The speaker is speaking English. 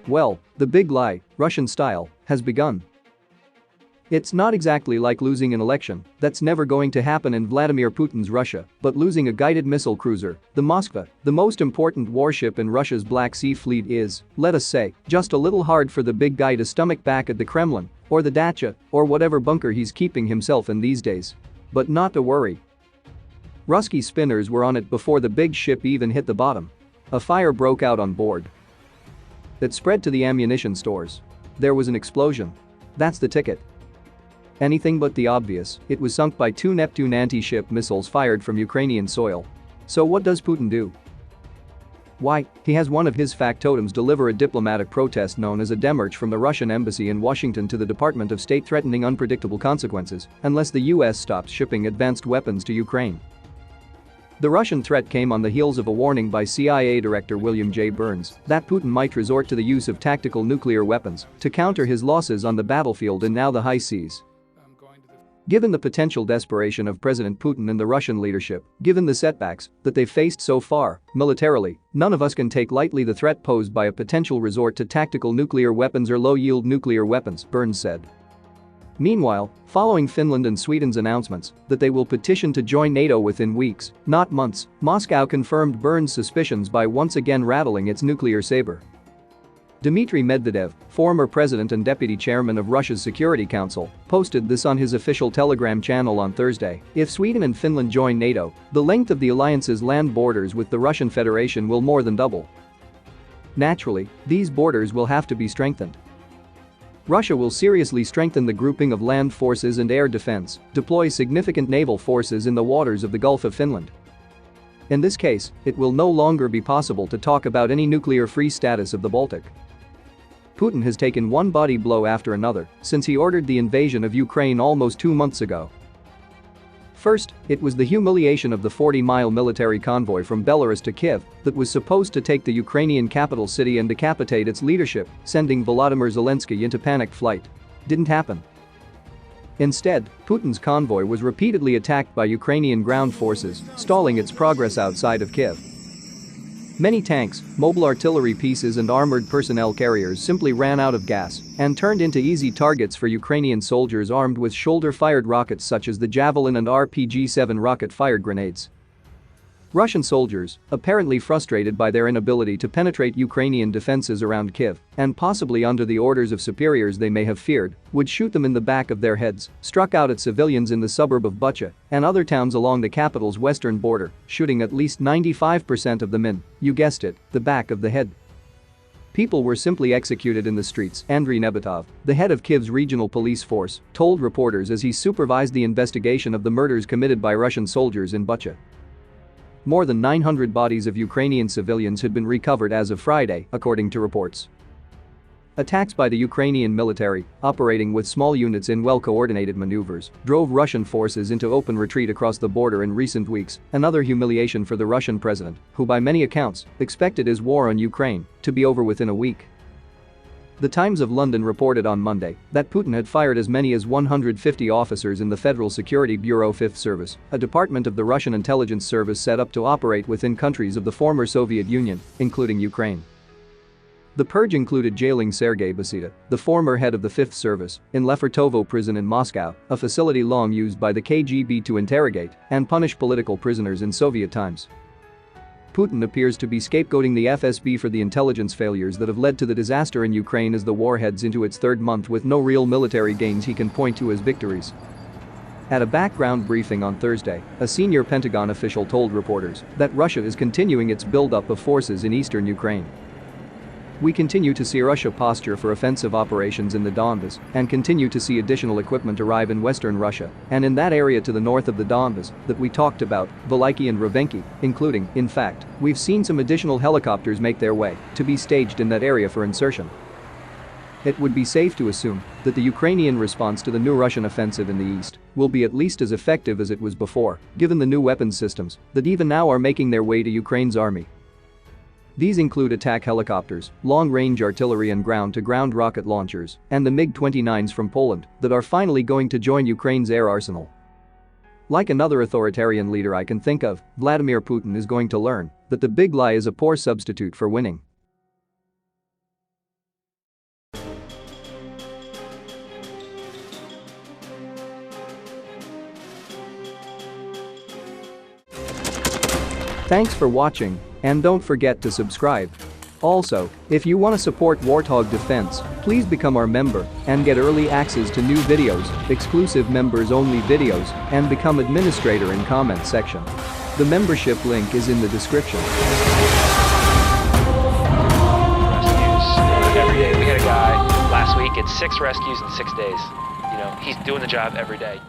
Well, the big lie, Russian style, has begun. It's not exactly like losing an election, that's never going to happen in Vladimir Putin's Russia, but losing a guided missile cruiser, the Moskva, the most important warship in Russia's Black Sea Fleet is, let us say, just a little hard for the big guy to stomach back at the Kremlin, or the dacha, or whatever bunker he's keeping himself in these days. But not to worry. Rusky spinners were on it before the big ship even hit the bottom. A fire broke out on board. It spread to the ammunition stores. There was an explosion. That's the ticket. Anything but the obvious, it was sunk by 2 Neptune anti-ship missiles fired from Ukrainian soil. So what does Putin do? Why, he has one of his factotums deliver a diplomatic protest known as a demarche from the Russian embassy in Washington to the Department of State threatening unpredictable consequences unless the US stops shipping advanced weapons to Ukraine. The Russian threat came on the heels of a warning by CIA Director William J. Burns that Putin might resort to the use of tactical nuclear weapons to counter his losses on the battlefield and now the high seas. Given the potential desperation of President Putin and the Russian leadership, given the setbacks that they've faced so far, militarily, none of us can take lightly the threat posed by a potential resort to tactical nuclear weapons or low-yield nuclear weapons, Burns said. Meanwhile, following Finland and Sweden's announcements that they will petition to join NATO within weeks, not months, Moscow confirmed Burns' suspicions by once again rattling its nuclear saber. Dmitry Medvedev, former president and deputy chairman of Russia's Security Council, posted this on his official Telegram channel on Thursday. If Sweden and Finland join NATO, the length of the alliance's land borders with the Russian Federation will more than double. Naturally, these borders will have to be strengthened. Russia will seriously strengthen the grouping of land forces and air defense, deploy significant naval forces in the waters of the Gulf of Finland. In this case, it will no longer be possible to talk about any nuclear-free status of the Baltic. Putin has taken one body blow after another since he ordered the invasion of Ukraine almost 2 months ago. First, it was the humiliation of the 40-mile military convoy from Belarus to Kyiv that was supposed to take the Ukrainian capital city and decapitate its leadership, sending Volodymyr Zelensky into panic flight. Didn't happen. Instead, Putin's convoy was repeatedly attacked by Ukrainian ground forces, stalling its progress outside of Kyiv. Many tanks, mobile artillery pieces and armored personnel carriers simply ran out of gas and turned into easy targets for Ukrainian soldiers armed with shoulder-fired rockets such as the Javelin and RPG-7 rocket-fired grenades. Russian soldiers, apparently frustrated by their inability to penetrate Ukrainian defenses around Kyiv and possibly under the orders of superiors they may have feared, would shoot them in the back of their heads, struck out at civilians in the suburb of Bucha and other towns along the capital's western border, shooting at least 95% of them in, you guessed it, the back of the head. People were simply executed in the streets, Andriy Nebetov, the head of Kyiv's regional police force, told reporters as he supervised the investigation of the murders committed by Russian soldiers in Bucha. More than 900 bodies of Ukrainian civilians had been recovered as of Friday, according to reports. Attacks by the Ukrainian military, operating with small units in well-coordinated maneuvers, drove Russian forces into open retreat across the border in recent weeks, another humiliation for the Russian president, who by many accounts expected his war on Ukraine to be over within a week. The Times of London reported on Monday that Putin had fired as many as 150 officers in the Federal Security Bureau Fifth Service, a department of the Russian intelligence service set up to operate within countries of the former Soviet Union, including Ukraine. The purge included jailing Sergei Beseda, the former head of the Fifth Service, in Lefortovo prison in Moscow, a facility long used by the KGB to interrogate and punish political prisoners in Soviet times. Putin appears to be scapegoating the FSB for the intelligence failures that have led to the disaster in Ukraine as the war heads into its third month with no real military gains he can point to as victories. At a background briefing on Thursday, a senior Pentagon official told reporters that Russia is continuing its buildup of forces in eastern Ukraine. We continue to see Russia posture for offensive operations in the Donbas and continue to see additional equipment arrive in western Russia and in that area to the north of the Donbas that we talked about, Veliki and Ravenki, including, in fact, we've seen some additional helicopters make their way to be staged in that area for insertion. It would be safe to assume that the Ukrainian response to the new Russian offensive in the east will be at least as effective as it was before, given the new weapons systems that even now are making their way to Ukraine's army. These include attack helicopters, long-range artillery and ground-to-ground rocket launchers, and the MiG-29s from Poland that are finally going to join Ukraine's air arsenal. Like another authoritarian leader I can think of, Vladimir Putin is going to learn that the big lie is a poor substitute for winning. Thanks for watching, and don't forget to subscribe. Also, if you want to support Warthog Defense, please become our member and get early access to new videos, exclusive members-only videos, and become administrator in comment section. The membership link is in the description. Rescues every day. We had a guy last week, it's 6 rescues in 6 days. You know, he's doing the job every day.